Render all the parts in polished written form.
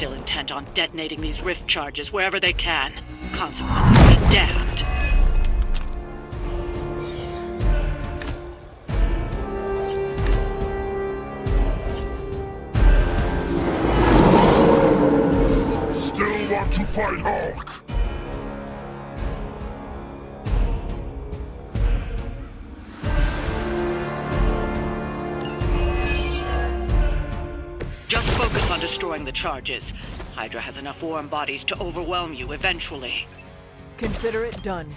still intent on detonating these rift charges wherever they can. Consequences be damned. Still want to fight Hulk? Just focus on destroying the charges. Hydra has enough warm bodies to overwhelm you eventually. Consider it done.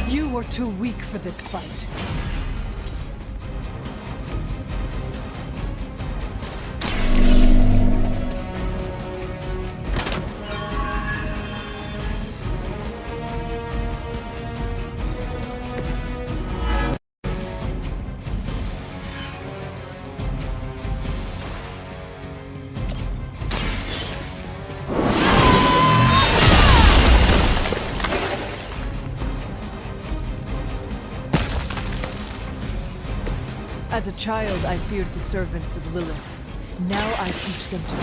You were too weak for this fight. As a child, I feared the servants of Lilith. Now I teach them to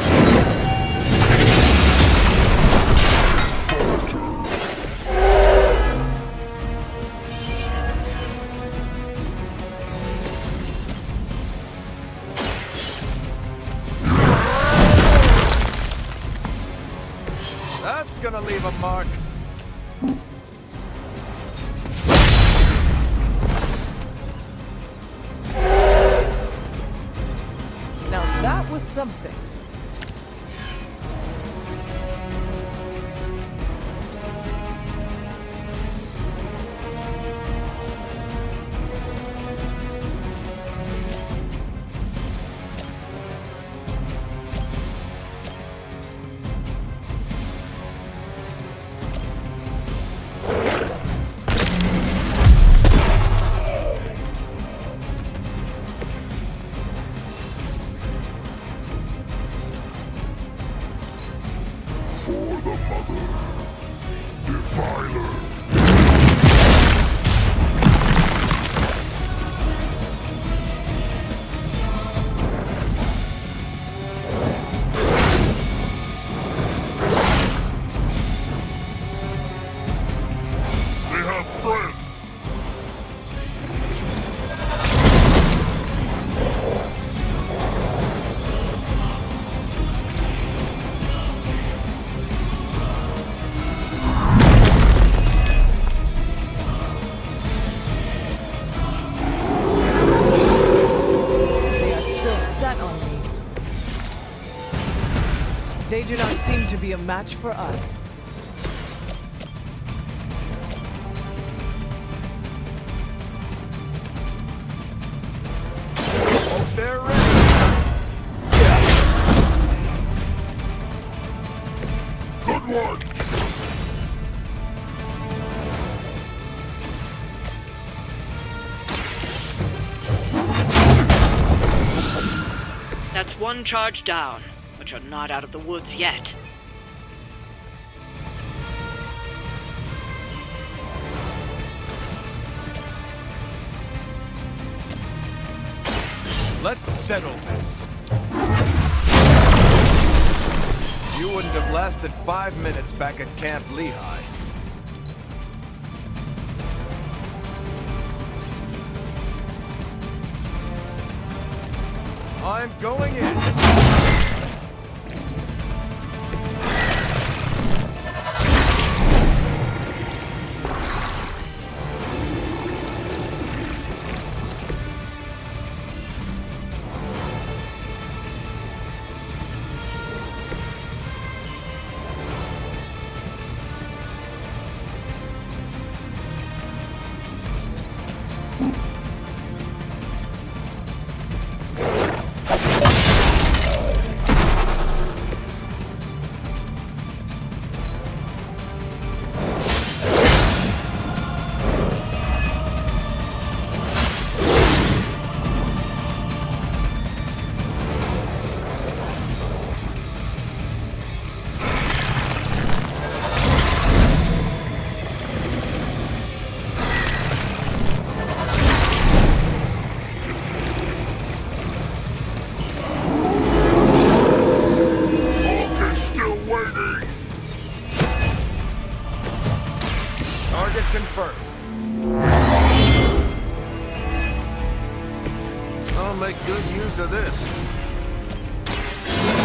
That's gonna leave a mark. That was something. For the mother, Defiler. They have friends. They do not seem to be a match for us. Oh, they're ready. Good one. That's one charge down, but you're not out of the woods yet. Let's settle this. You wouldn't have lasted 5 minutes back at Camp Lehigh. I'm going in.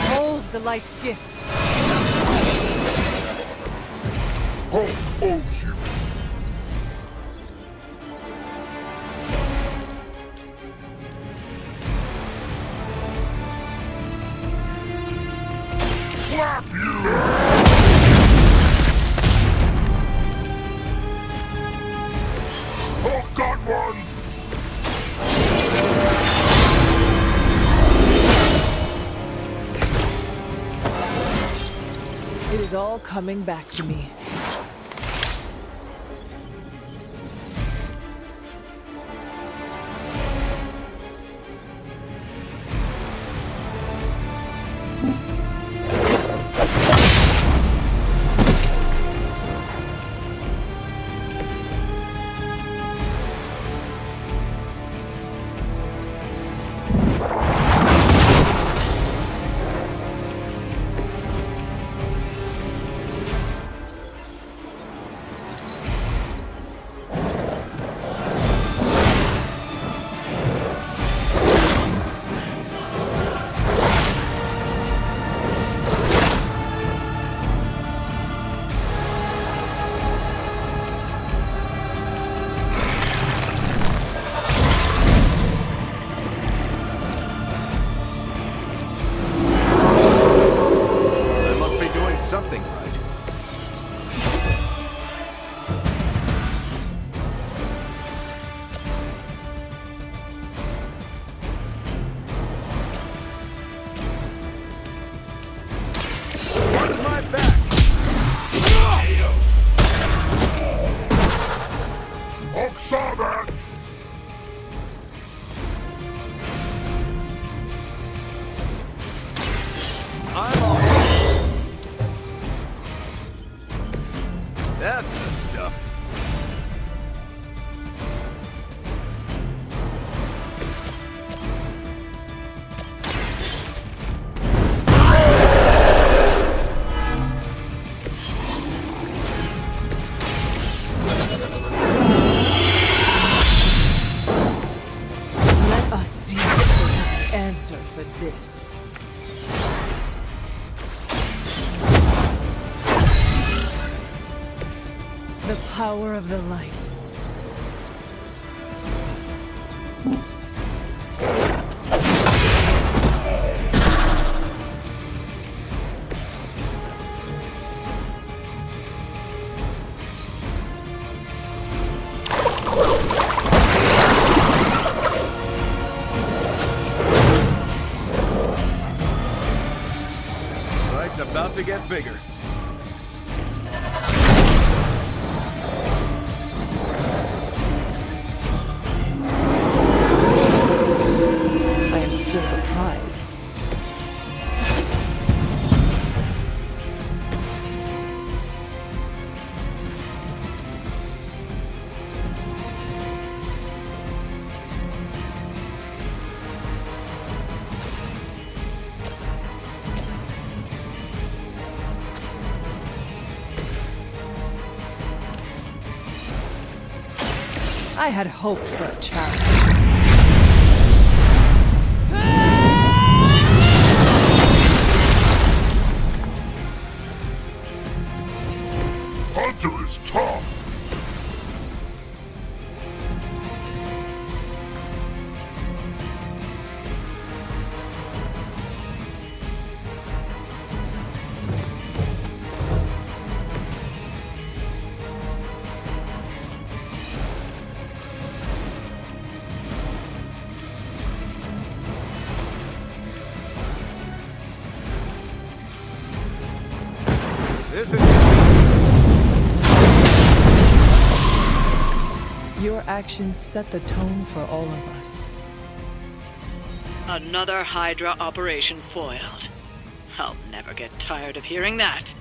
Hold the light's gift. Hulk owes you. Slap you! Hulk got one! It is all coming back to me. Something right. Watch my back! Hulk saw that! I'm all right. That's the stuff. Let us see if we have the answer for this. The power of the light. Light's about to get bigger. I am still the prize. I had hoped for a challenge. Hunter is tough! This is... Your actions set the tone for all of us. Another Hydra operation foiled. I'll never get tired of hearing that.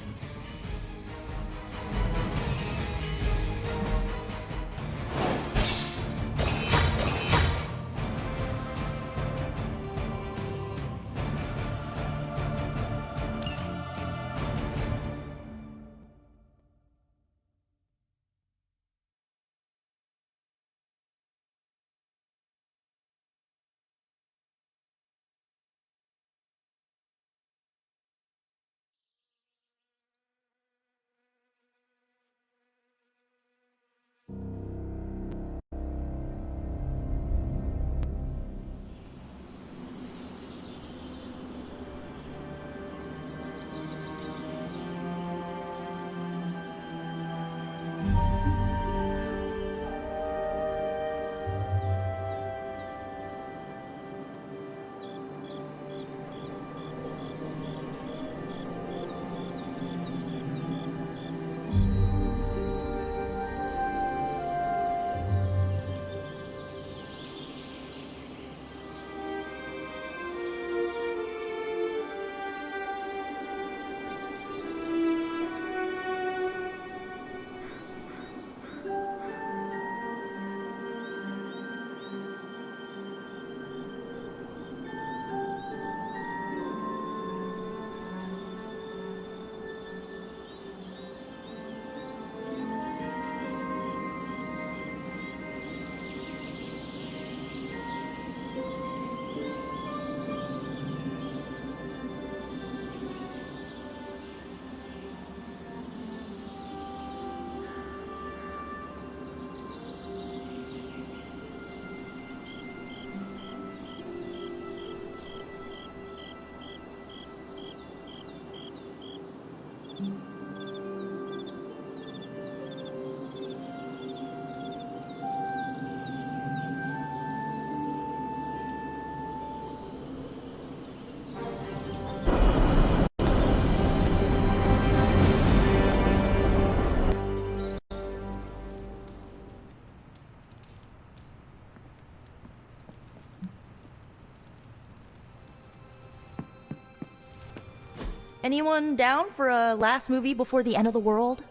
Anyone down for a last movie before the end of the world?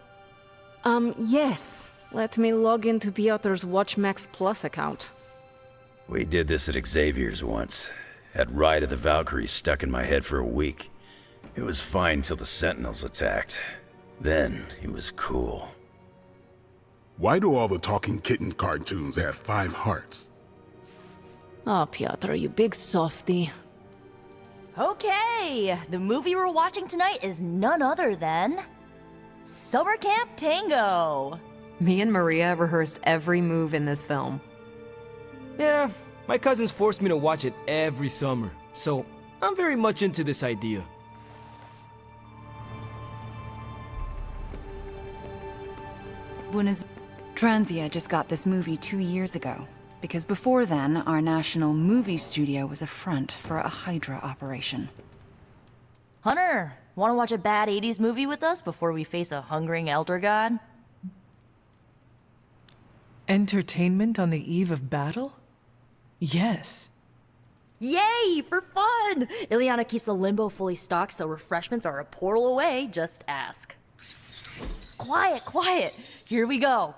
Yes. Let me log into Piotr's WatchMax Plus account. We did this at Xavier's once. Had Ride of the Valkyries stuck in my head for a week. It was fine till the Sentinels attacked. Then, it was cool. Why do all the talking kitten cartoons have 5 hearts? Oh, Piotr, you big softy. Okay, the movie we're watching tonight is none other than Summer Camp Tango. Me and Maria rehearsed every move in this film. Yeah, my cousins forced me to watch it every summer, so I'm very much into this idea. Buenos Transia just got this movie 2 years ago, because before then, our national movie studio was a front for a Hydra operation. Hunter, want to watch a bad 80s movie with us before we face a hungering elder god? Entertainment on the eve of battle? Yes. Yay, for fun! Ileana keeps the limbo fully stocked, so refreshments are a portal away, just ask. Quiet, quiet! Here we go.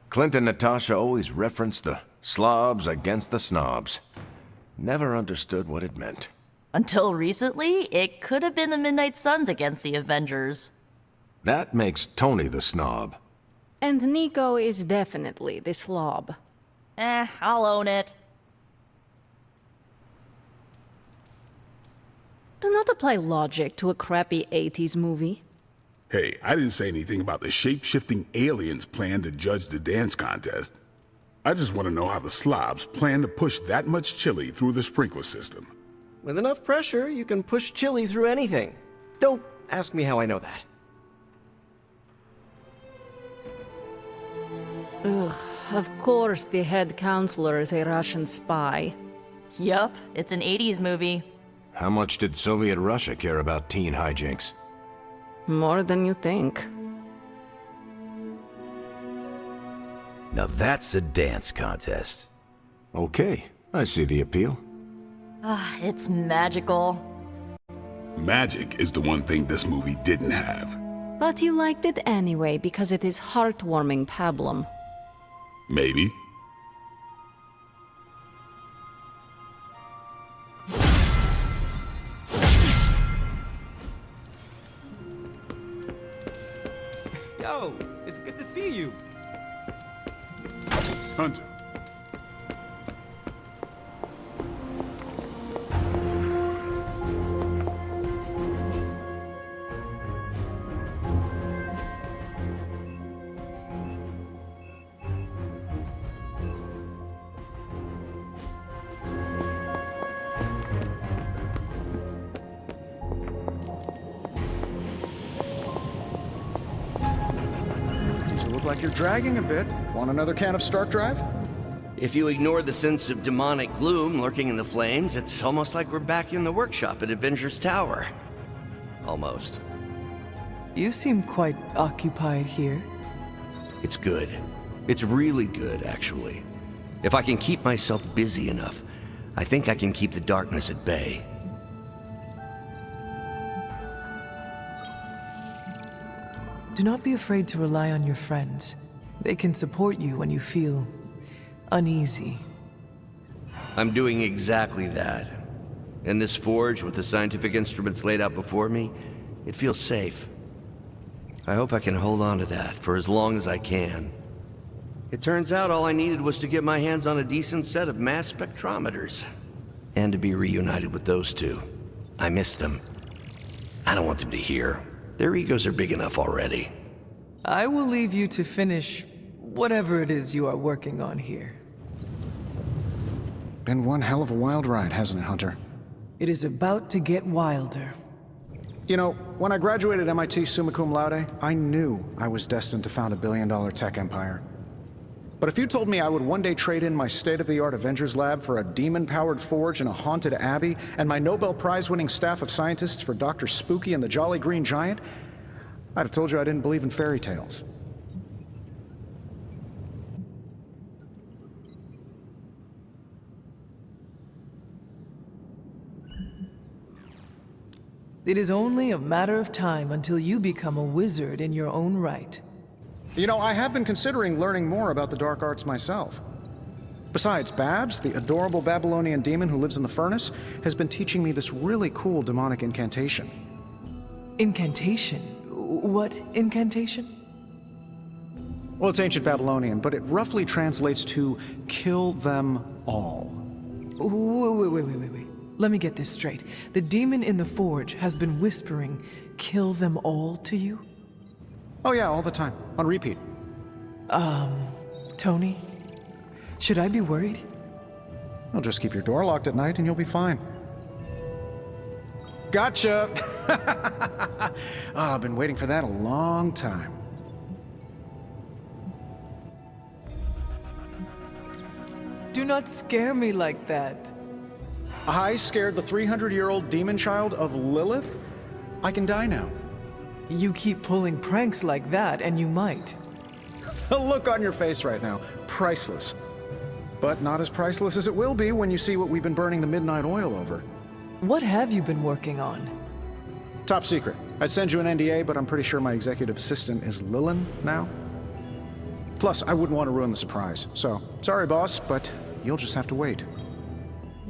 Clint and Natasha always referenced the slobs against the snobs. Never understood what it meant. Until recently, it could have been the Midnight Suns against the Avengers. That makes Tony the snob. And Nico is definitely the slob. I'll own it. Do not apply logic to a crappy 80s movie. Hey, I didn't say anything about the shape-shifting aliens' plan to judge the dance contest. I just want to know how the slobs plan to push that much chili through the sprinkler system. With enough pressure, you can push chili through anything. Don't ask me how I know that. Ugh, of course the head counselor is a Russian spy. Yup, it's an 80s movie. How much did Soviet Russia care about teen hijinks? More than you think. Now that's a dance contest. Okay, I see the appeal. It's magical. Magic is the one thing this movie didn't have. But you liked it anyway because it is heartwarming pablum. Maybe. Yo, it's good to see you. Hunter. Look like you're dragging a bit. Want another can of Stark Drive? If you ignore the sense of demonic gloom lurking in the flames, it's almost like we're back in the workshop at Avengers Tower. Almost. You seem quite occupied here. It's good. It's really good, actually. If I can keep myself busy enough, I think I can keep the darkness at bay. Do not be afraid to rely on your friends. They can support you when you feel uneasy. I'm doing exactly that. In this forge, with the scientific instruments laid out before me, it feels safe. I hope I can hold on to that for as long as I can. It turns out all I needed was to get my hands on a decent set of mass spectrometers. And to be reunited with those two. I miss them. I don't want them to hear. Their egos are big enough already. I will leave you to finish whatever it is you are working on here. Been one hell of a wild ride, hasn't it, Hunter? It is about to get wilder. You know, when I graduated MIT summa cum laude, I knew I was destined to found a billion-dollar tech empire. But if you told me I would one day trade in my state-of-the-art Avengers lab for a demon-powered forge in a haunted abbey, and my Nobel Prize-winning staff of scientists for Dr. Spooky and the Jolly Green Giant, I'd have told you I didn't believe in fairy tales. It is only a matter of time until you become a wizard in your own right. You know, I have been considering learning more about the dark arts myself. Besides, Babs, the adorable Babylonian demon who lives in the furnace, has been teaching me this really cool demonic incantation. Incantation? What incantation? Well, it's ancient Babylonian, but it roughly translates to kill them all. Wait. Let me get this straight. The demon in the forge has been whispering, "Kill them all" to you? Oh yeah, all the time. On repeat. Tony? Should I be worried? Well, just keep your door locked at night and you'll be fine. Gotcha! I've been waiting for that a long time. Do not scare me like that. I scared the 300-year-old demon child of Lilith? I can die now. You keep pulling pranks like that, and you might. The look on your face right now, priceless. But not as priceless as it will be when you see what we've been burning the midnight oil over. What have you been working on? Top secret. I'd send you an NDA, but I'm pretty sure my executive assistant is Lillian now. Plus, I wouldn't want to ruin the surprise. So, sorry boss, but you'll just have to wait.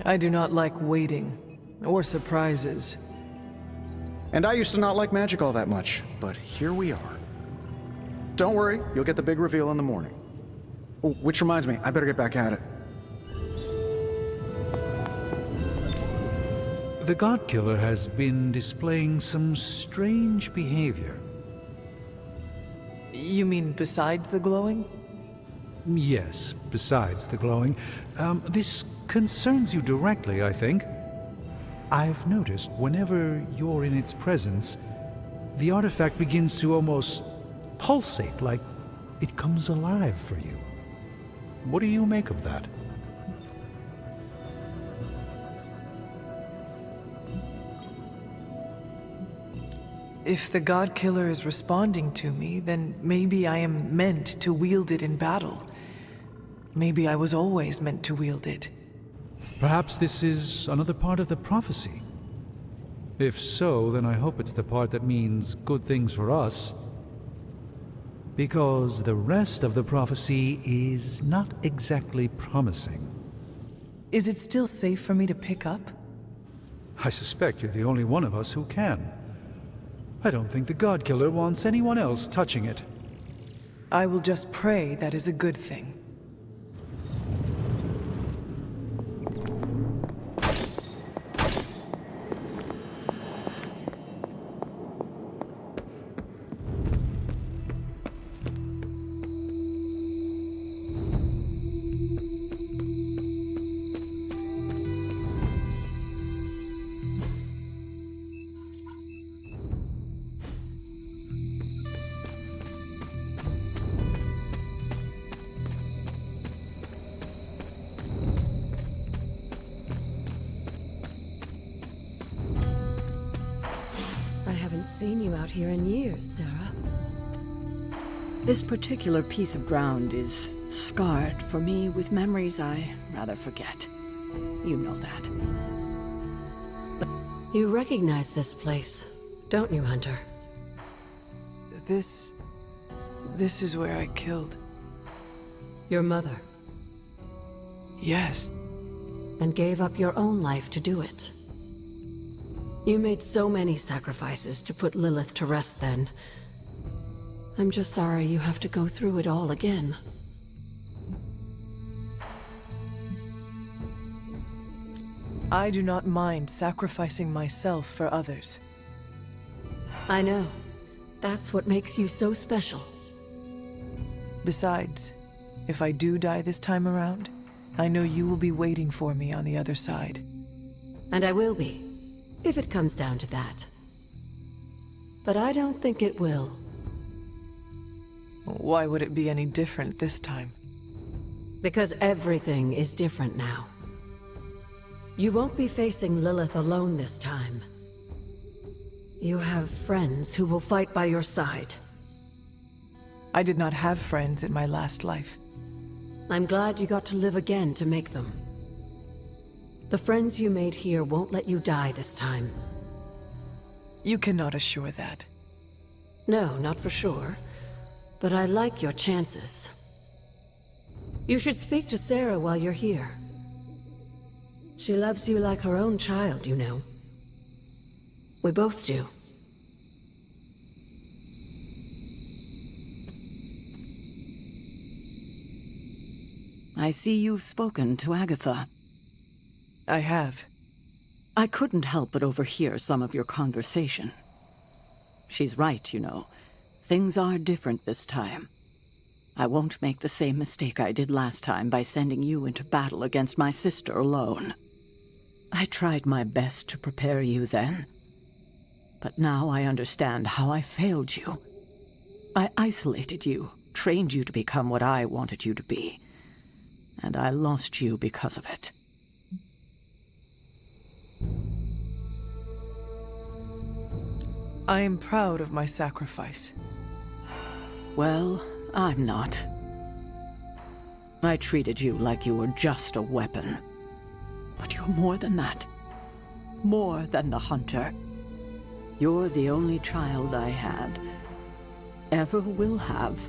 I do not like waiting, or surprises. And I used to not like magic all that much, but here we are. Don't worry, you'll get the big reveal in the morning. Oh, which reminds me, I better get back at it. The God Killer has been displaying some strange behavior. You mean besides the glowing? Yes, besides the glowing. This concerns you directly, I think. I've noticed whenever you're in its presence, the artifact begins to almost pulsate, like it comes alive for you. What do you make of that? If the God Killer is responding to me, then maybe I am meant to wield it in battle. Maybe I was always meant to wield it. Perhaps this is another part of the prophecy. If so, then I hope it's the part that means good things for us. Because the rest of the prophecy is not exactly promising. Is it still safe for me to pick up? I suspect you're the only one of us who can. I don't think the God Killer wants anyone else touching it. I will just pray that is a good thing. Seen you out here in years, Sarah. This particular piece of ground is scarred for me with memories I rather forget. You know that. You recognize this place, don't you, Hunter? This is where I killed... your mother. Yes. And gave up your own life to do it. You made so many sacrifices to put Lilith to rest then. I'm just sorry you have to go through it all again. I do not mind sacrificing myself for others. I know. That's what makes you so special. Besides, if I do die this time around, I know you will be waiting for me on the other side. And I will be. If it comes down to that. But I don't think it will. Why would it be any different this time? Because everything is different now. You won't be facing Lilith alone this time. You have friends who will fight by your side. I did not have friends in my last life. I'm glad you got to live again to make them. The friends you made here won't let you die this time. You cannot assure that. No, not for sure. But I like your chances. You should speak to Sarah while you're here. She loves you like her own child, you know. We both do. I see you've spoken to Agatha. I have. I couldn't help but overhear some of your conversation. She's right, you know. Things are different this time. I won't make the same mistake I did last time by sending you into battle against my sister alone. I tried my best to prepare you then. But now I understand how I failed you. I isolated you, trained you to become what I wanted you to be. And I lost you because of it. I am proud of my sacrifice. Well, I'm not. I treated you like you were just a weapon. But you're more than that. More than the hunter. You're the only child I had. Ever will have.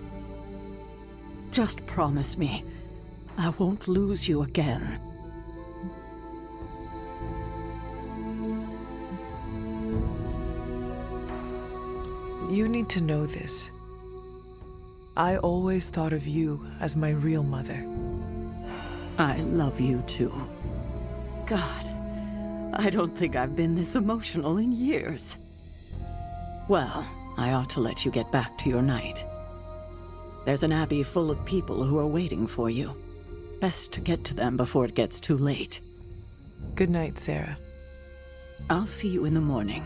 Just promise me I won't lose you again. You need to know this. I always thought of you as my real mother. I love you too. God, I don't think I've been this emotional in years. Well, I ought to let you get back to your night. There's an abbey full of people who are waiting for you. Best to get to them before it gets too late. Good night, Sarah. I'll see you in the morning.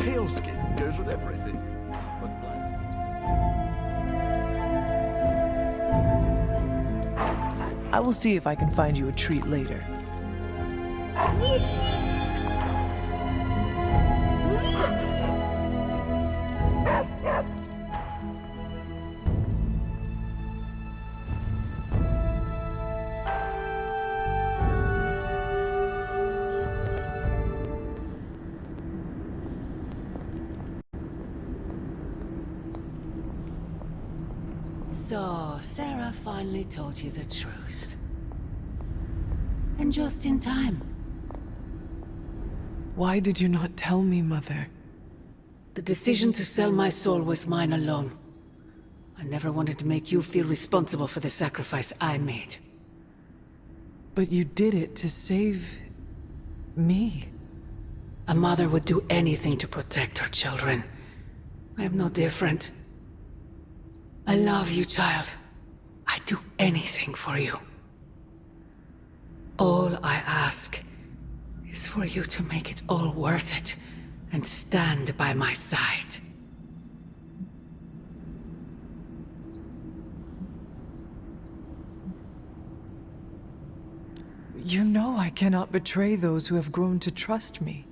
Pale skin goes with everything. I will see if I can find you a treat later. So, Sarah finally told you the truth. And just in time. Why did you not tell me, Mother? The decision to sell my soul was mine alone. I never wanted to make you feel responsible for the sacrifice I made. But you did it to save... me. A mother would do anything to protect her children. I am no different. I love you, child. I'd do anything for you. All I ask is for you to make it all worth it and stand by my side. You know I cannot betray those who have grown to trust me.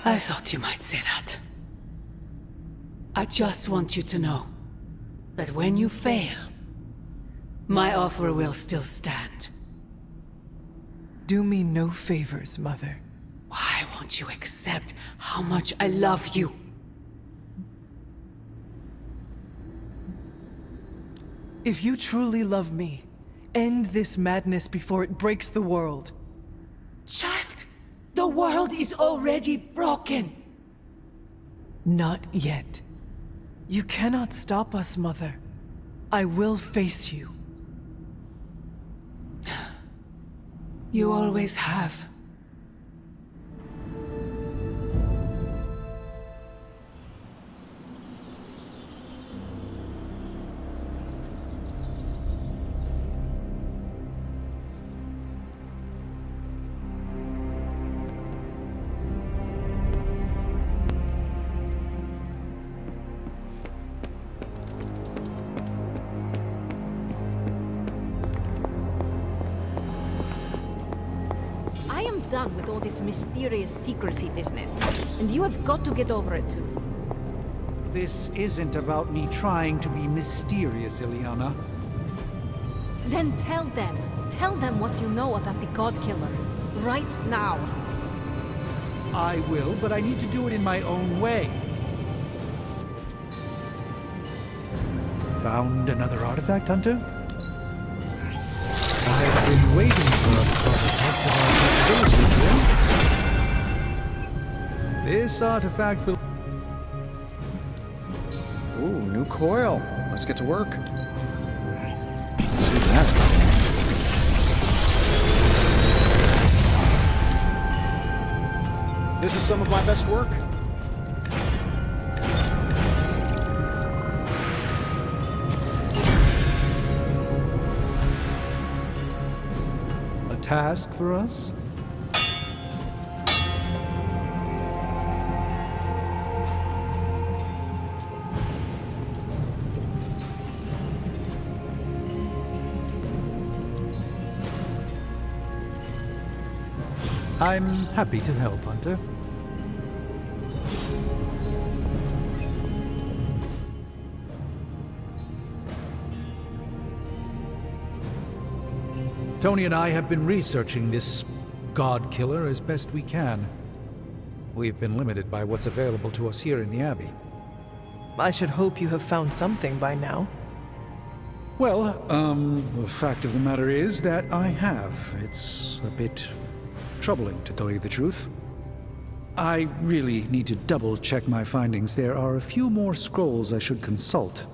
I thought you might say that. I just want you to know that when you fail, my offer will still stand. Do me no favors, Mother. Why won't you accept how much I love you? If you truly love me, end this madness before it breaks the world. Child, the world is already broken. Not yet. You cannot stop us, Mother. I will face you. You always have. am done with all this mysterious secrecy business, and you have got to get over it too. This isn't about me trying to be mysterious, Ileana. Then tell them. Tell them what you know about the God Killer. Right now. I will, but I need to do it in my own way. Found another artifact, Hunter? I've been waiting for a proper test of our capabilities here. This artifact will... Ooh, new coil. Let's get to work. See that? This is some of my best work. A task for us? I'm happy to help, Hunter. Tony and I have been researching this God Killer as best we can. We've been limited by what's available to us here in the Abbey. I should hope you have found something by now. Well, the fact of the matter is that I have. It's a bit troubling, to tell you the truth. I really need to double-check my findings. There are a few more scrolls I should consult.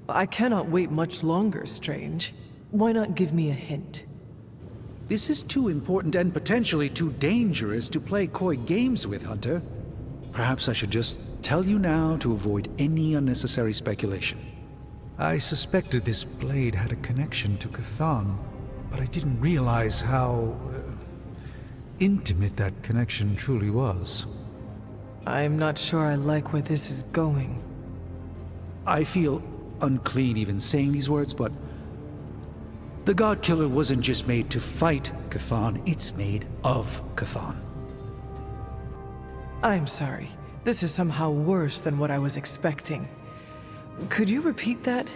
I cannot wait much longer, Strange. Why not give me a hint? This is too important and potentially too dangerous to play coy games with, Hunter. Perhaps I should just tell you now to avoid any unnecessary speculation. I suspected this blade had a connection to Cthon, but I didn't realize how intimate that connection truly was. I'm not sure I like where this is going. I feel unclean even saying these words, but the God Killer wasn't just made to fight Cthon, it's made of Cthon. I'm sorry. This is somehow worse than what I was expecting. Could you repeat that?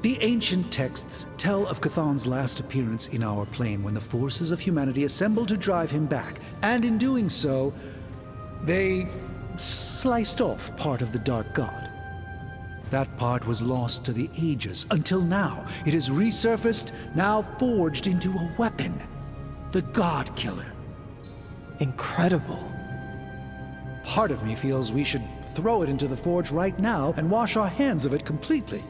The ancient texts tell of Cthon's last appearance in our plane when the forces of humanity assembled to drive him back, and in doing so, they sliced off part of the Dark God. That part was lost to the ages, until now. It has resurfaced, now forged into a weapon. The God Killer. Incredible. Part of me feels we should throw it into the forge right now and wash our hands of it completely.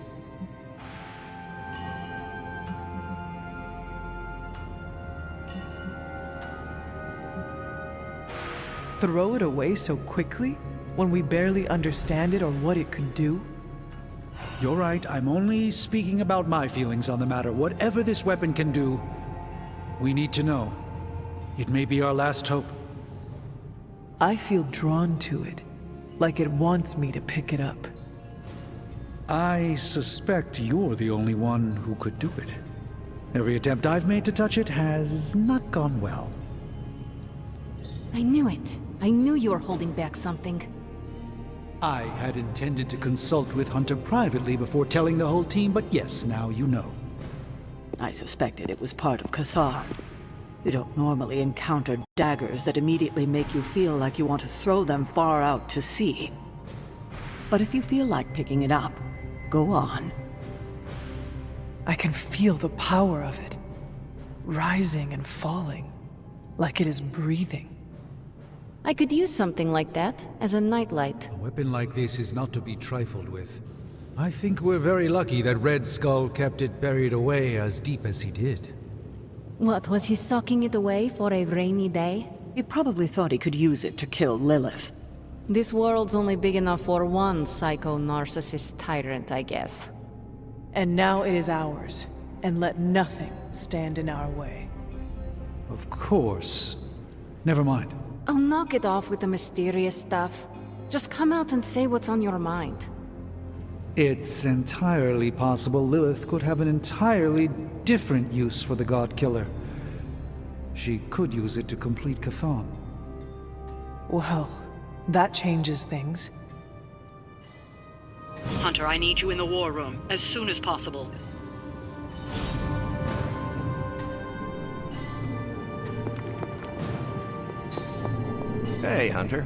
Throw it away so quickly, when we barely understand it or what it could do? You're right, I'm only speaking about my feelings on the matter. Whatever this weapon can do, we need to know. It may be our last hope. I feel drawn to it, like it wants me to pick it up. I suspect you're the only one who could do it. Every attempt I've made to touch it has not gone well. I knew it. I knew you were holding back something. I had intended to consult with Hunter privately before telling the whole team, but yes, now you know. I suspected it was part of Cthon. You don't normally encounter daggers that immediately make you feel like you want to throw them far out to sea. But if you feel like picking it up, go on. I can feel the power of it, rising and falling, like it is breathing. I could use something like that as a nightlight. A weapon like this is not to be trifled with. I think we're very lucky that Red Skull kept it buried away as deep as he did. What, was he socking it away for a rainy day? He probably thought he could use it to kill Lilith. This world's only big enough for one psycho-narcissist tyrant, I guess. And now it is ours, and let nothing stand in our way. Of course. Never mind. Oh, knock it off with the mysterious stuff. Just come out and say what's on your mind. It's entirely possible Lilith could have an entirely different use for the God Killer. She could use it to complete Chthon. Well, that changes things. Hunter, I need you in the war room as soon as possible. Hey, Hunter.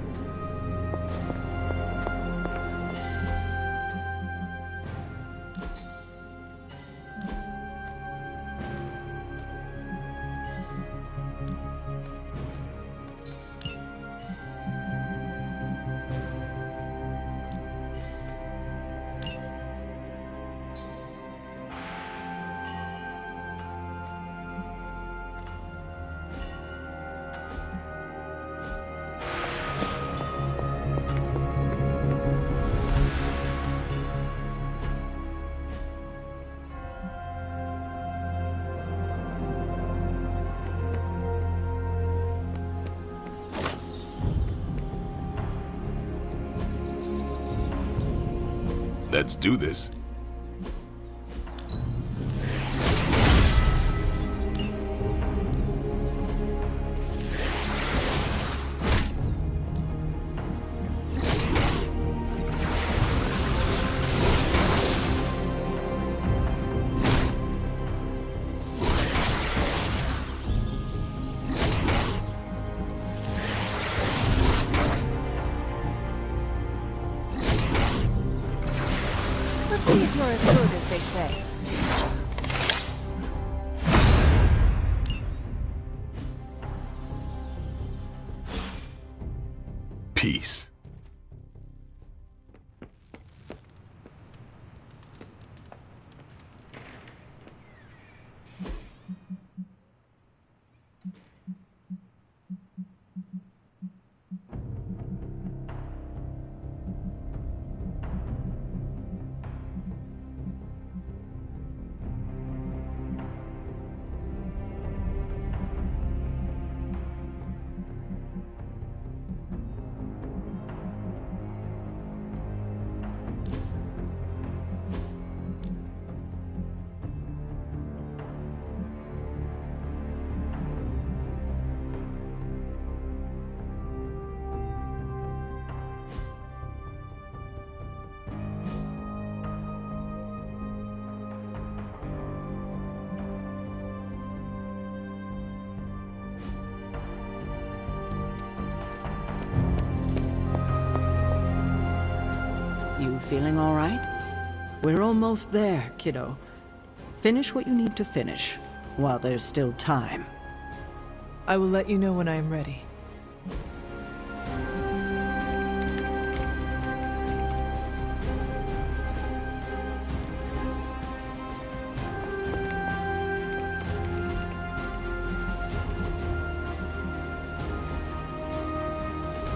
Let's do this. Let's see if you're as good as they say. Peace. You feeling all right? We're almost there, kiddo. Finish what you need to finish, while there's still time. I will let you know when I am ready.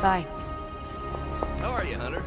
Bye. How are you, Hunter?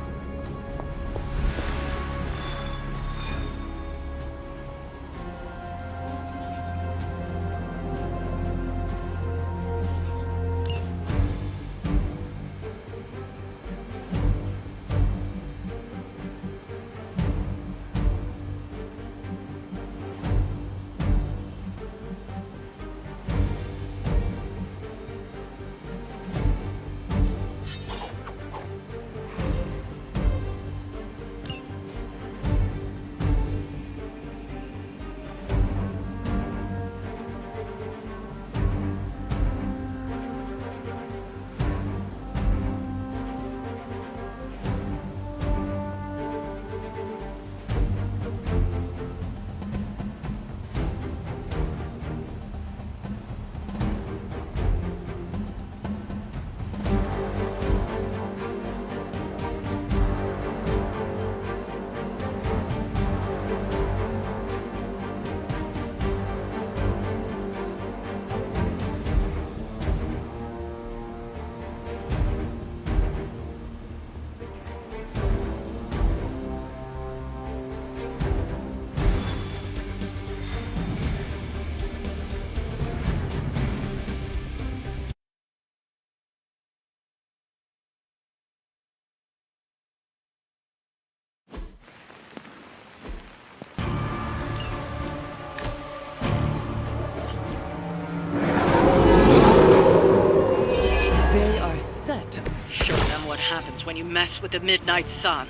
when you mess with the Midnight Suns.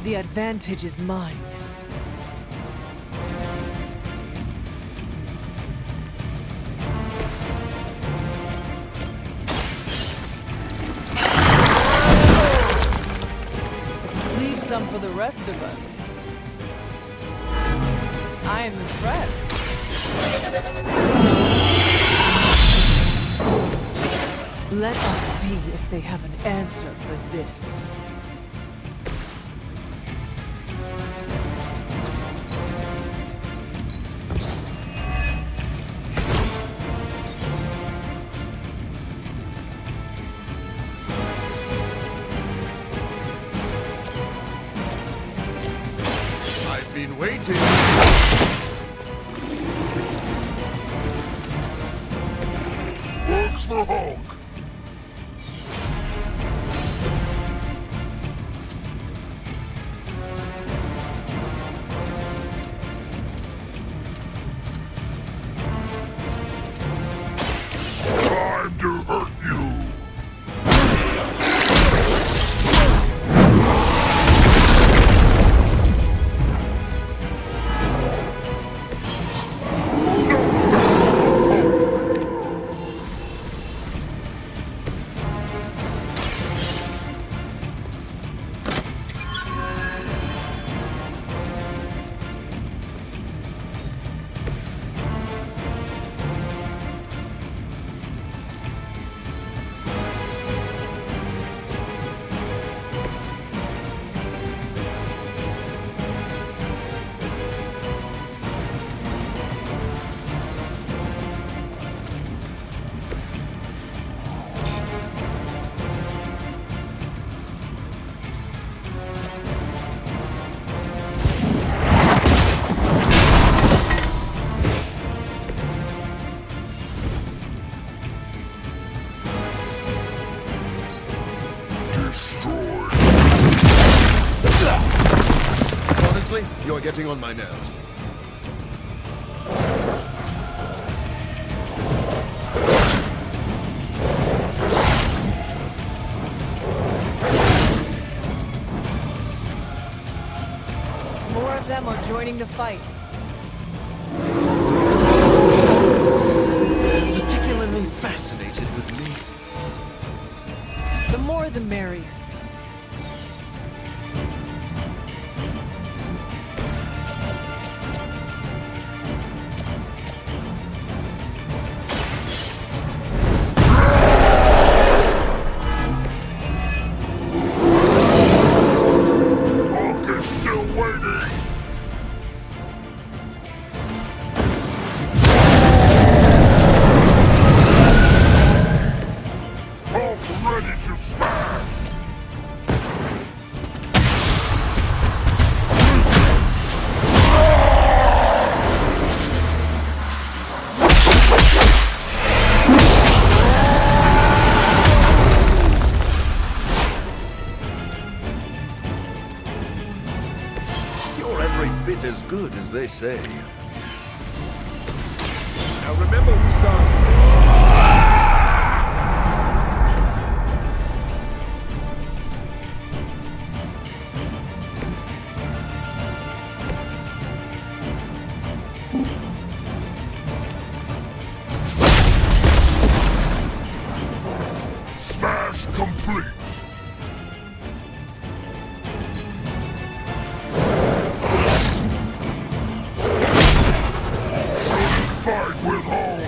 The advantage is mine. Leave some for the rest of us. I am impressed. Let us see if they have an answer for this. I've been waiting. Works for Hulk. Time to hurt you. Destroyed. Honestly, you're getting on my nerves. More of them are joining the fight. Particularly fascinated with me. The more the merrier. Hulk is still waiting. Hulk ready to smash. You're every bit as good as they say. Now remember who started. Smash complete. Fight with Hulk!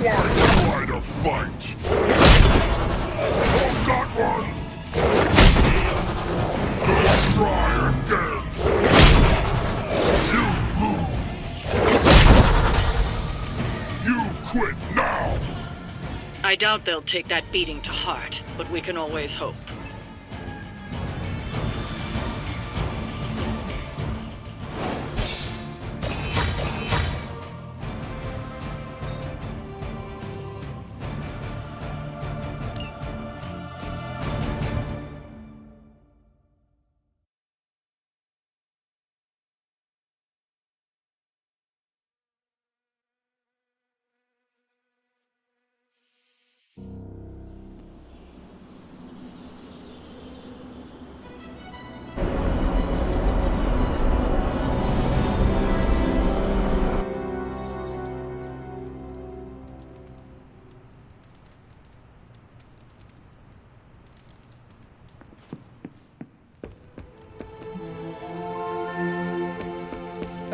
Why try to fight? Hulk got one! Don't try again! You lose! You quit now! I doubt they'll take that beating to heart, but we can always hope.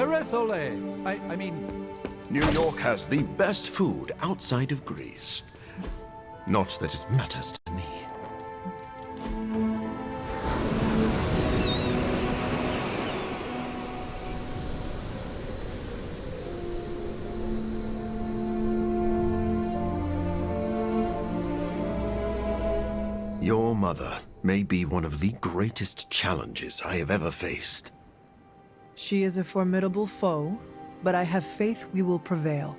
Terethole! I mean... New York has the best food outside of Greece. Not that it matters to me. Your mother may be one of the greatest challenges I have ever faced. She is a formidable foe, but I have faith we will prevail.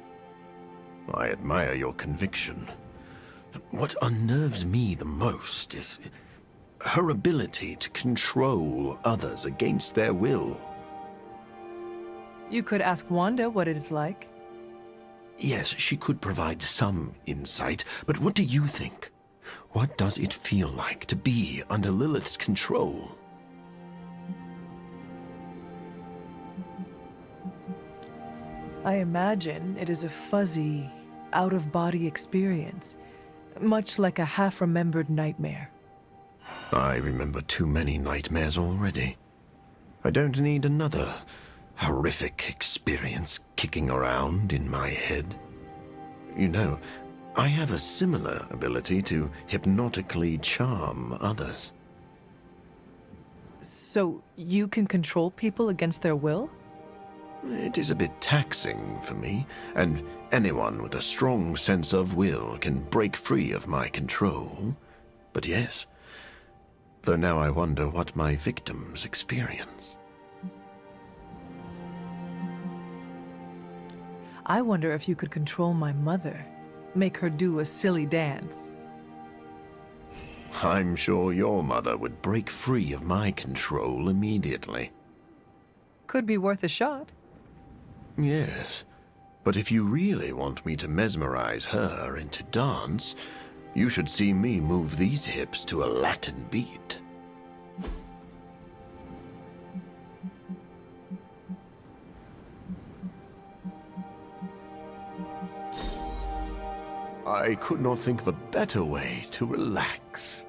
I admire your conviction. What unnerves me the most is her ability to control others against their will. You could ask Wanda what it is like. Yes, she could provide some insight, but what do you think? What does it feel like to be under Lilith's control? I imagine it is a fuzzy, out-of-body experience, much like a half-remembered nightmare. I remember too many nightmares already. I don't need another horrific experience kicking around in my head. You know, I have a similar ability to hypnotically charm others. So you can control people against their will? It is a bit taxing for me, and anyone with a strong sense of will can break free of my control. But yes, though now I wonder what my victims experience. I wonder if you could control my mother. Make her do a silly dance. I'm sure your mother would break free of my control immediately. Could be worth a shot. Yes, but if you really want me to mesmerize her into dance, you should see me move these hips to a Latin beat. I could not think of a better way to relax.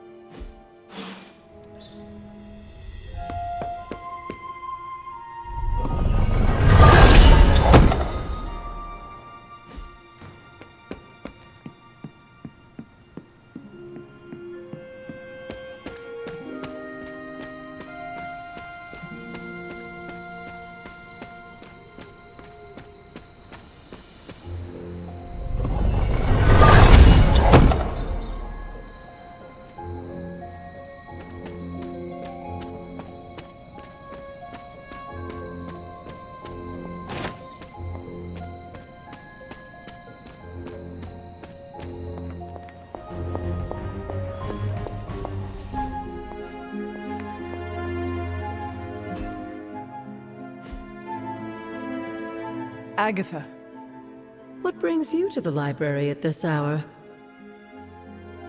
Agatha. What brings you to the library at this hour?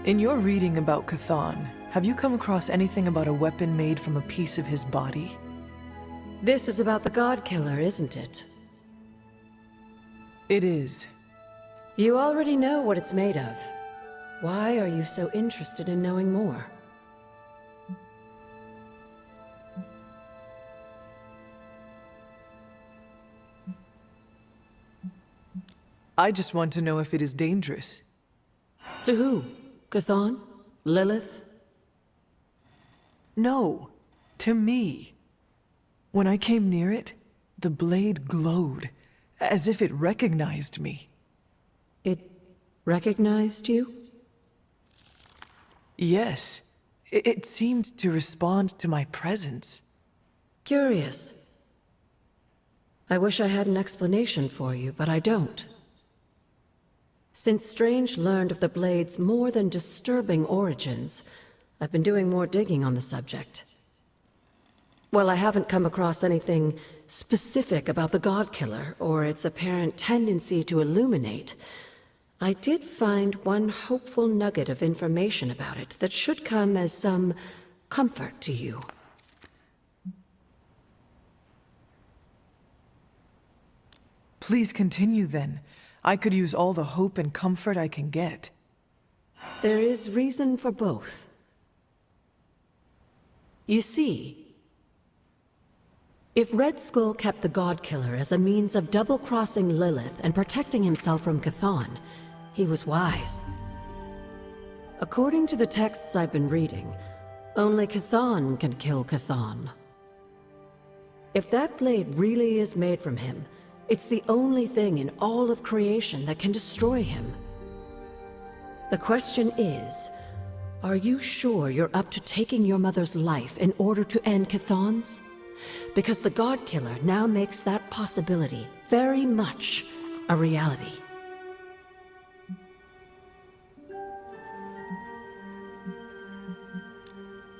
In your reading about Chthon, have you come across anything about a weapon made from a piece of his body? This is about the God Killer, isn't it? It is. You already know what it's made of. Why are you so interested in knowing more? I just want to know if it is dangerous. To who? Chthon? Lilith? No, to me. When I came near it, the blade glowed, as if it recognized me. It recognized you? Yes, it seemed to respond to my presence. Curious. I wish I had an explanation for you, but I don't. Since Strange learned of the Blade's more than disturbing origins, I've been doing more digging on the subject. While I haven't come across anything specific about the God Killer or its apparent tendency to illuminate, I did find one hopeful nugget of information about it that should come as some comfort to you. Please continue then. I could use all the hope and comfort I can get. There is reason for both. You see, If Red Skull kept the God Killer as a means of double-crossing Lilith and protecting himself from Chthon, he was wise. According to the texts I've been reading, only Chthon can kill Chthon. If that blade really is made from him, it's the only thing in all of creation that can destroy him. The question is, are you sure you're up to taking your mother's life in order to end Chthon's? Because the God Killer now makes that possibility very much a reality.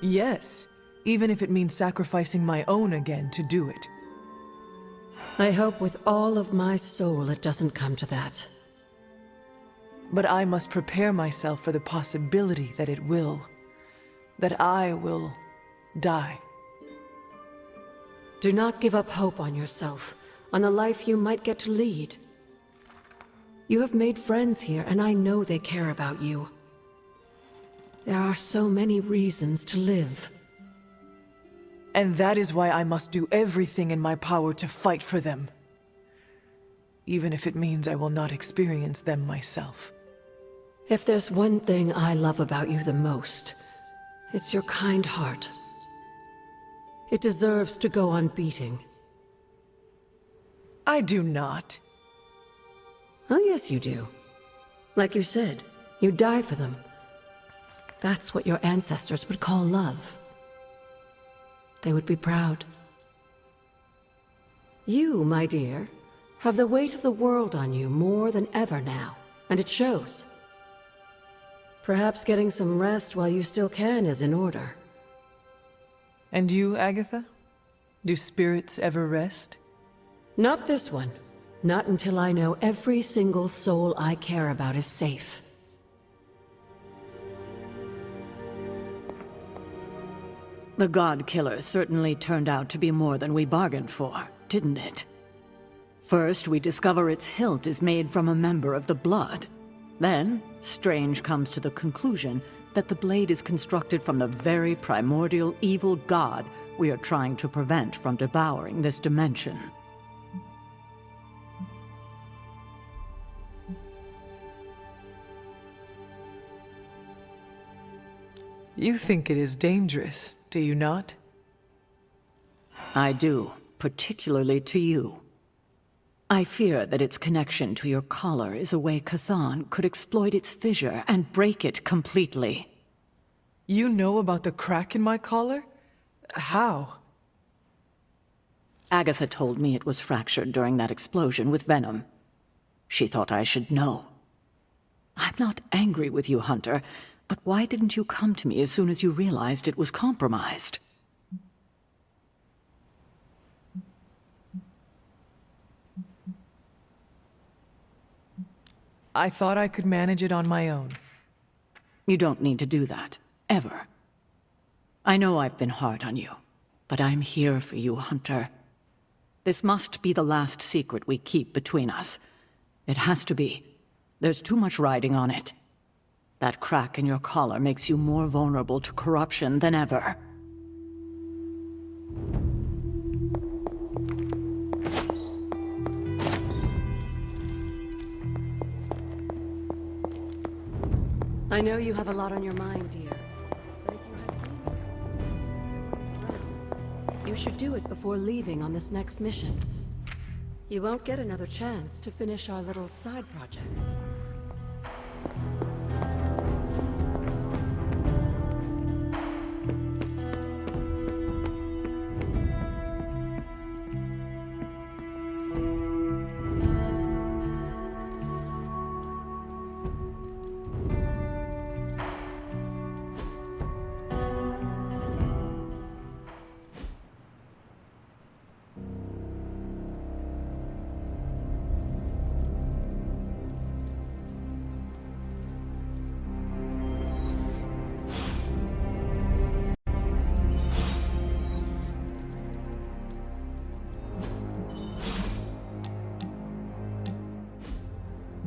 Yes, even if it means sacrificing my own again to do it. I hope with all of my soul it doesn't come to that. But I must prepare myself for the possibility that it will. That I will die. Do not give up hope on yourself, on the life you might get to lead. You have made friends here, and I know they care about you. There are so many reasons to live. And that is why I must do everything in my power to fight for them. Even if it means I will not experience them myself. If there's one thing I love about you the most, it's your kind heart. It deserves to go on beating. I do not. Oh, yes, you do. Like you said, you die for them. That's what your ancestors would call love. They would be proud. You, my dear, have the weight of the world on you more than ever now, and it shows. Perhaps getting some rest while you still can is in order. And you, Agatha? Do spirits ever rest? Not this one. Not until I know every single soul I care about is safe. The God Killer certainly turned out to be more than we bargained for, didn't it? First, we discover its hilt is made from a member of the Blood. Then, Strange comes to the conclusion that the blade is constructed from the very primordial evil god we are trying to prevent from devouring this dimension. You think it is dangerous, do you not? I do, particularly to you. I fear that its connection to your collar is a way Chthon could exploit its fissure and break it completely. You know about the crack in my collar? How? Agatha told me it was fractured during that explosion with venom. She thought I should know. I'm not angry with you, Hunter, but why didn't you come to me as soon as you realized it was compromised? I thought I could manage it on my own. You don't need to do that, ever. I know I've been hard on you, but I'm here for you, Hunter. This must be the last secret we keep between us. It has to be. There's too much riding on it. That crack in your collar makes you more vulnerable to corruption than ever. I know you have a lot on your mind, dear. But if you have friends, you should do it before leaving on this next mission. You won't get another chance to finish our little side projects.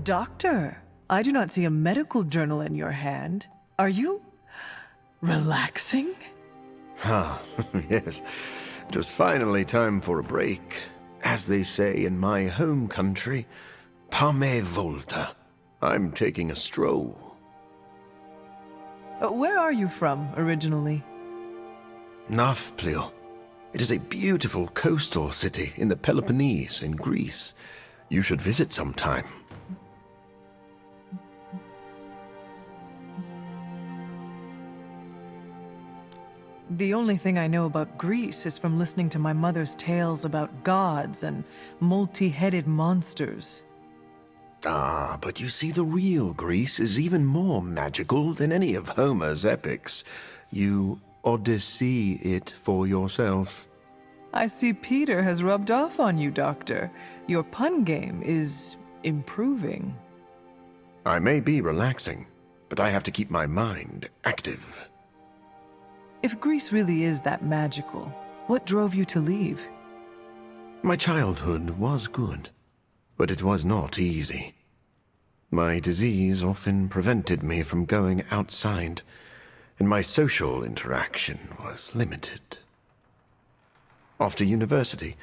Doctor, I do not see a medical journal in your hand. Are you relaxing? Ah, yes. It was finally time for a break. As they say in my home country, Pame Volta. I'm taking a stroll. Where are you from, originally? Nafplio. It is a beautiful coastal city in the Peloponnese in Greece. You should visit sometime. The only thing I know about Greece is from listening to my mother's tales about gods and multi-headed monsters. Ah, but you see, the real Greece is even more magical than any of Homer's epics. You Odyssey it for yourself. I see Peter has rubbed off on you, Doctor. Your pun game is improving. I may be relaxing, but I have to keep my mind active. If Greece really is that magical, what drove you to leave? My childhood was good, but it was not easy. My disease often prevented me from going outside, and my social interaction was limited. After university,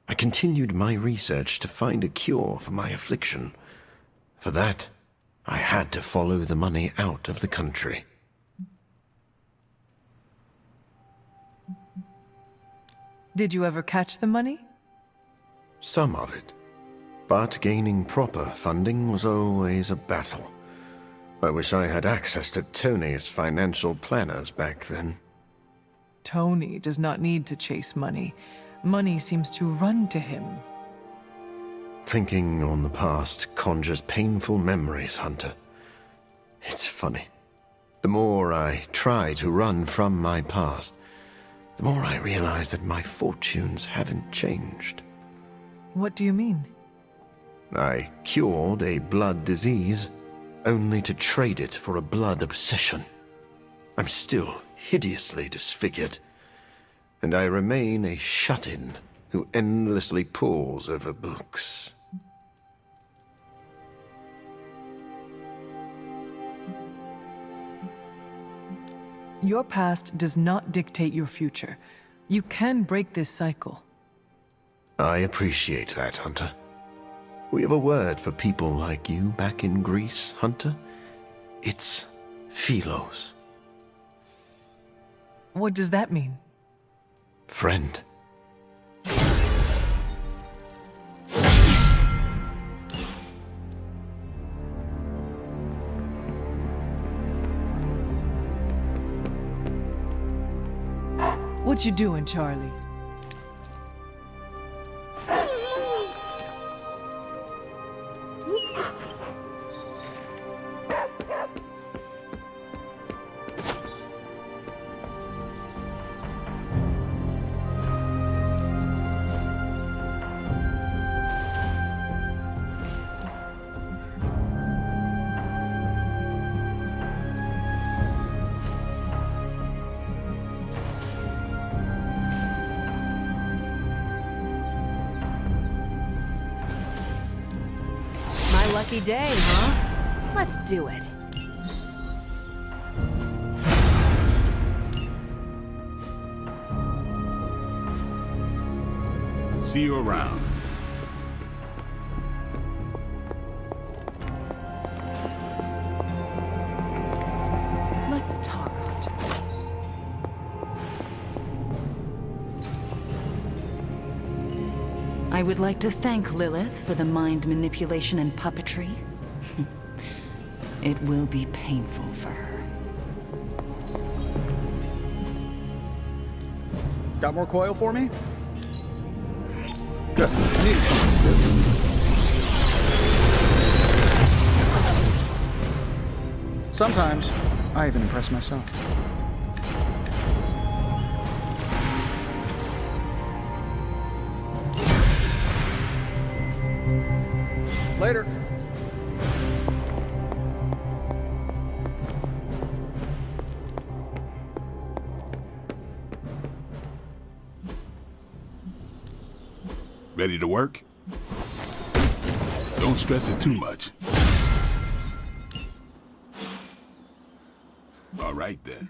I continued my research to find a cure for my affliction. For that, I had to follow the money out of the country. Did you ever catch the money? Some of it. But gaining proper funding was always a battle. I wish I had access to Tony's financial planners back then. Tony does not need to chase money. Money seems to run to him. Thinking on the past conjures painful memories, Hunter. It's funny. The more I try to run from my past, the more I realize that my fortunes haven't changed. What do you mean? I cured a blood disease, only to trade it for a blood obsession. I'm still hideously disfigured, and I remain a shut-in who endlessly pores over books. Your past does not dictate your future. You can break this cycle. I appreciate that, Hunter. We have a word for people like you back in Greece, Hunter. It's philos. What does that mean? Friend. What you doing, Charlie? Lucky day, huh? Let's do it. See you around. Let's talk, Hunter. I would like to thank Lilith for the mind manipulation and puppetry. It will be painful for her. Got more coil for me? Good. I needed something to do. Sometimes, I even impress myself. Later. Ready to work? Don't stress it too much. All right then.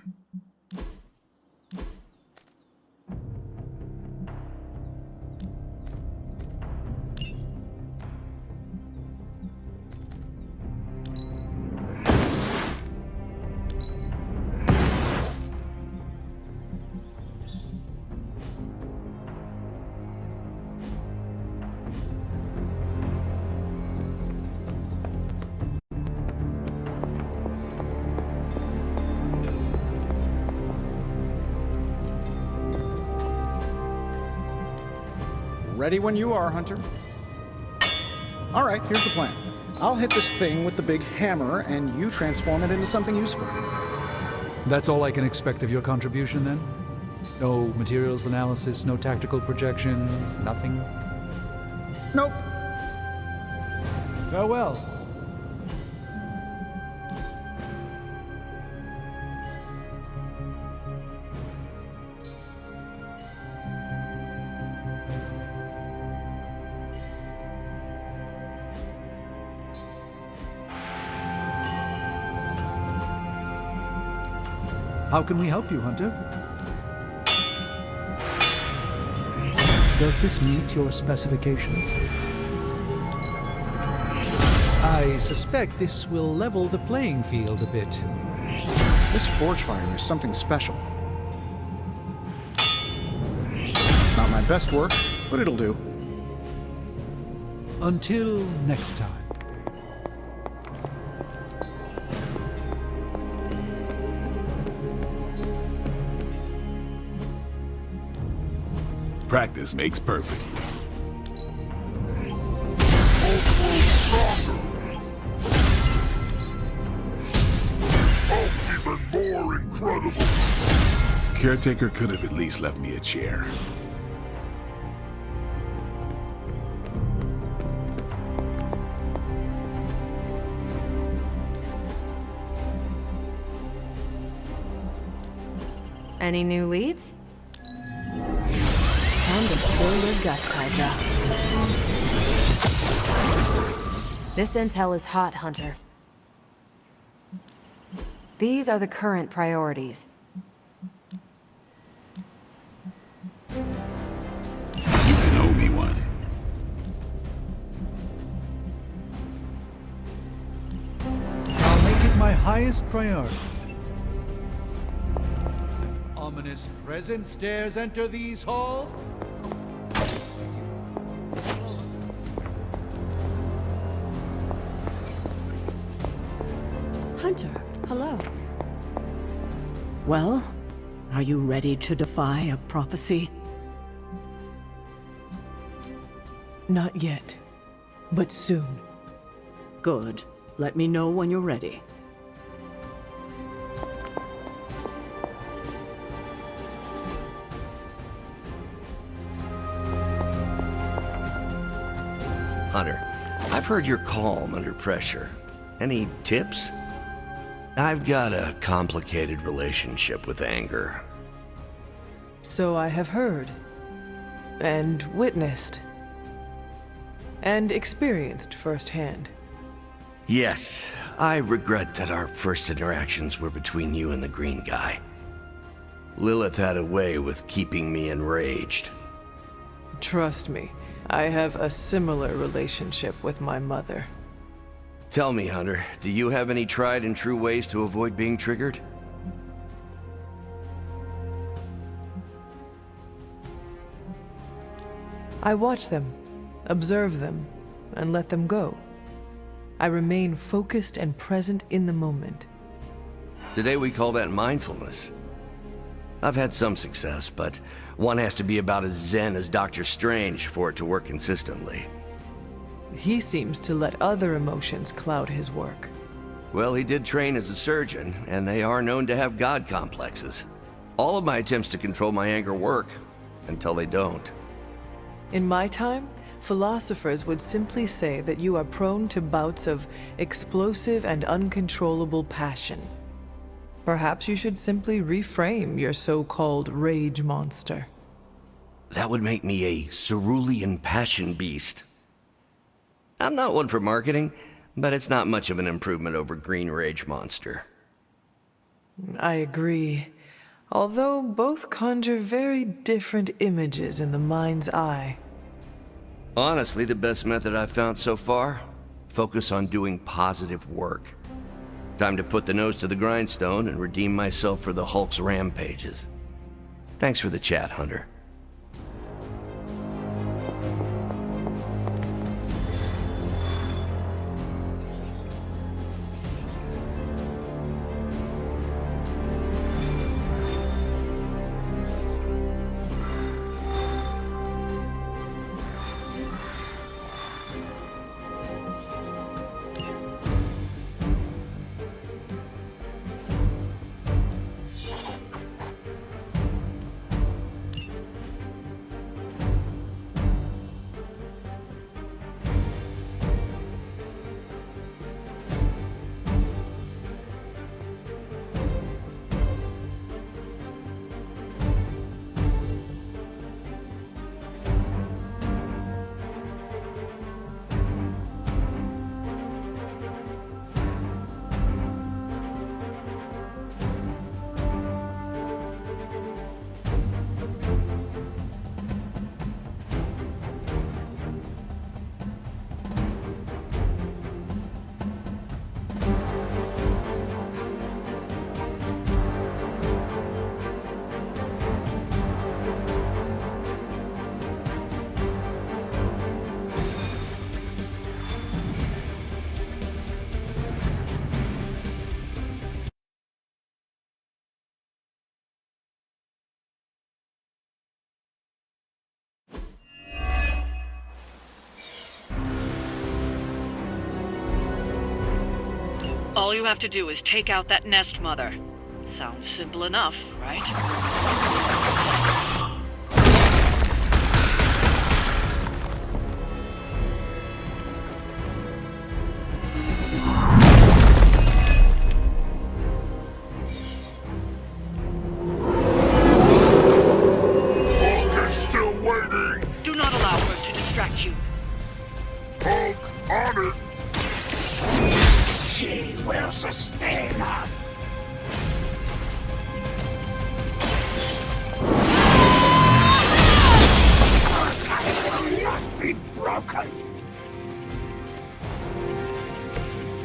Ready when you are, Hunter. All right, here's the plan. I'll hit this thing with the big hammer, and you transform it into something useful. That's all I can expect of your contribution, then? No materials analysis, no tactical projections, nothing? Nope. Farewell. How can we help you, Hunter? Does this meet your specifications? I suspect this will level the playing field a bit. This forge fire is something special. Not my best work, but it'll do. Until next time. Practice makes perfect. Even more incredible. Caretaker could have at least left me a chair. Any new leads? Time to spill your guts, Hydra. This intel is hot, Hunter. These are the current priorities. You can owe me one. I'll make it my highest priority. Ominous presence dares enter these halls? Hunter, hello. Well, are you ready to defy a prophecy? Not yet, but soon. Good. Let me know when you're ready. Hunter, I've heard you're calm under pressure. Any tips? I've got a complicated relationship with anger. So I have heard, and witnessed, and experienced firsthand. Yes, I regret that our first interactions were between you and the green guy. Lilith had a way with keeping me enraged. Trust me, I have a similar relationship with my mother. Tell me, Hunter, do you have any tried and true ways to avoid being triggered? I watch them, observe them, and let them go. I remain focused and present in the moment. Today we call that mindfulness. I've had some success, but one has to be about as zen as Doctor Strange for it to work consistently. He seems to let other emotions cloud his work. Well, he did train as a surgeon, and they are known to have god complexes. All of my attempts to control my anger work, until they don't. In my time, philosophers would simply say that you are prone to bouts of explosive and uncontrollable passion. Perhaps you should simply reframe your so-called rage monster. That would make me a cerulean passion beast. I'm not one for marketing, but it's not much of an improvement over Green Rage Monster. I agree. Although both conjure very different images in the mind's eye. Honestly, the best method I've found so far? Focus on doing positive work. Time to put the nose to the grindstone and redeem myself for the Hulk's rampages. Thanks for the chat, Hunter. All you have to do is take out that nest mother. Sounds simple enough, right? Hulk is still waiting! Do not allow her to distract you. Hulk, on it! She will sustain us. I will not be broken.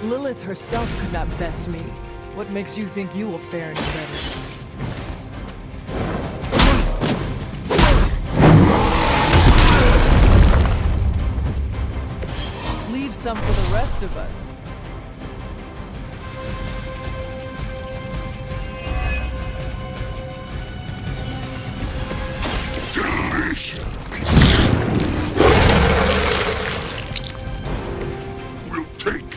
Lilith herself could not best me. What makes you think you will fare any better? Leave some for the rest of us. Delicious! We'll take it.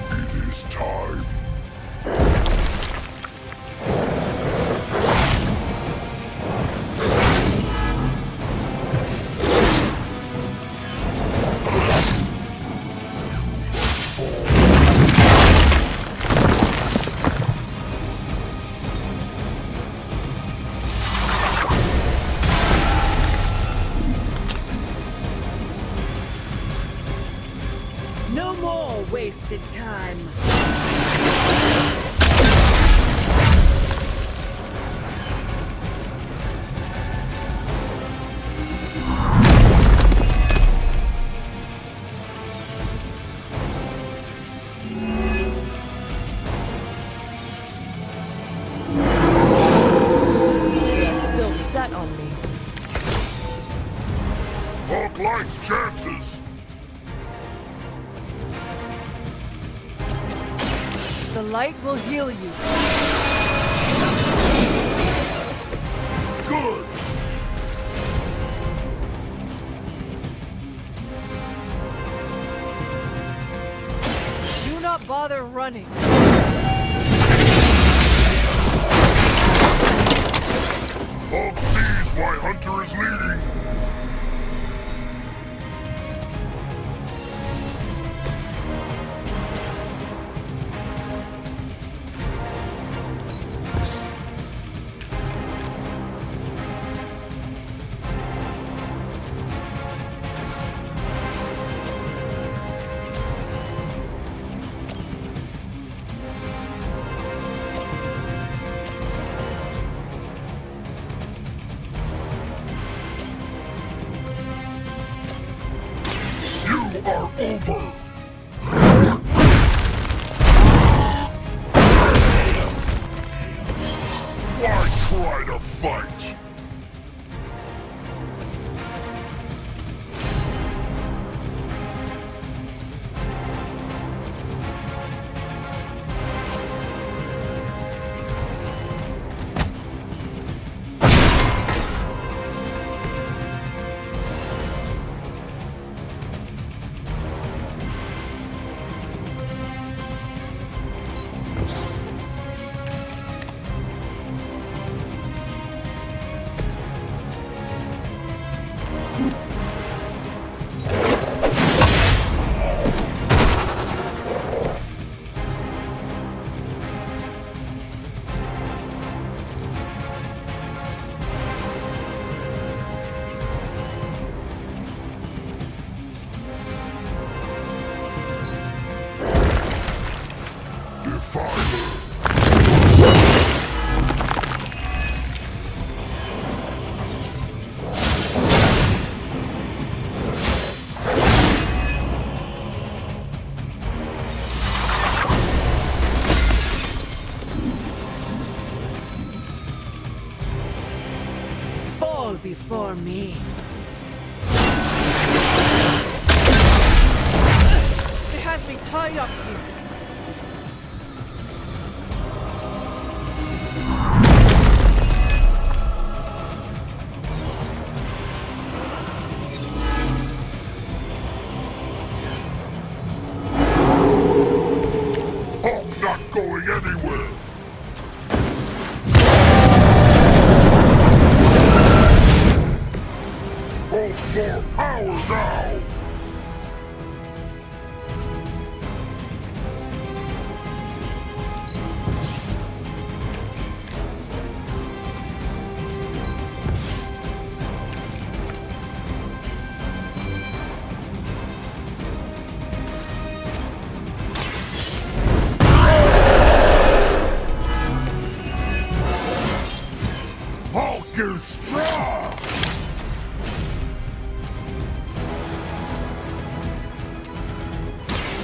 It is time. No more wasted time. They are still set on me. Hulk likes chances. The light will heal you. Good. Do not bother running. Hulk sees why Hunter is leading. You are over. Why try to fight? fall before me. It has me tied up here. I'm not going anywhere. Full floor power now. Hulk is strong!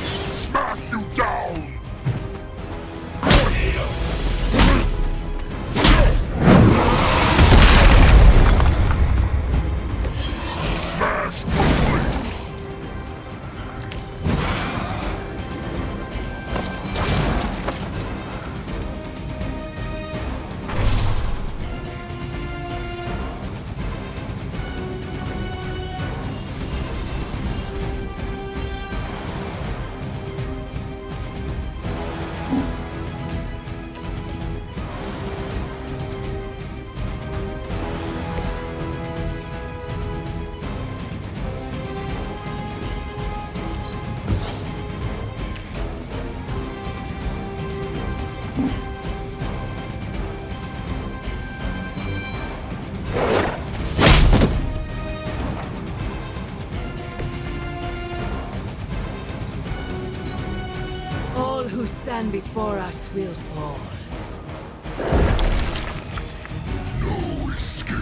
Smash you down! Smash complete! All who stand before us will fall. No escape.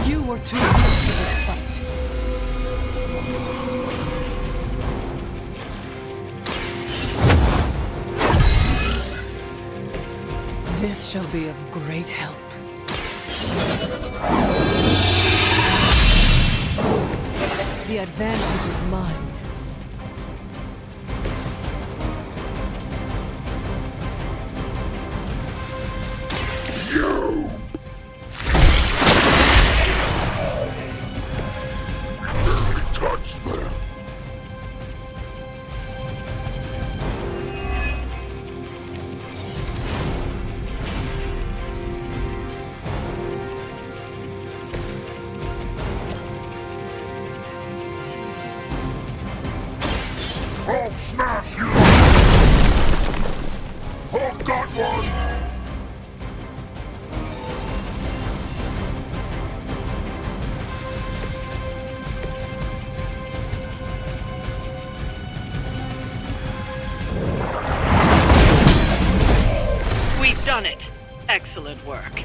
You're too weak for this fight. This shall be of great help. The advantage is mine. You! Touch them. I'll smash you! I've got one! We've done it. Excellent work.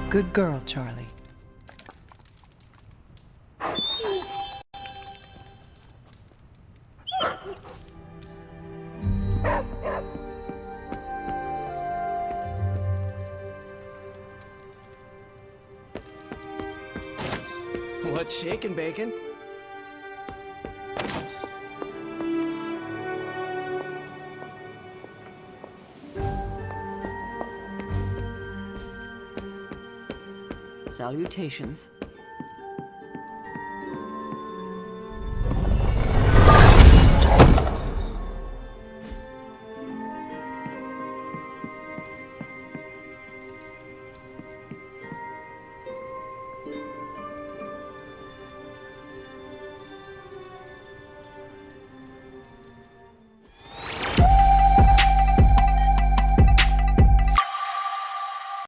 Good girl, Charlie. What's shaking, Bacon? Salutations.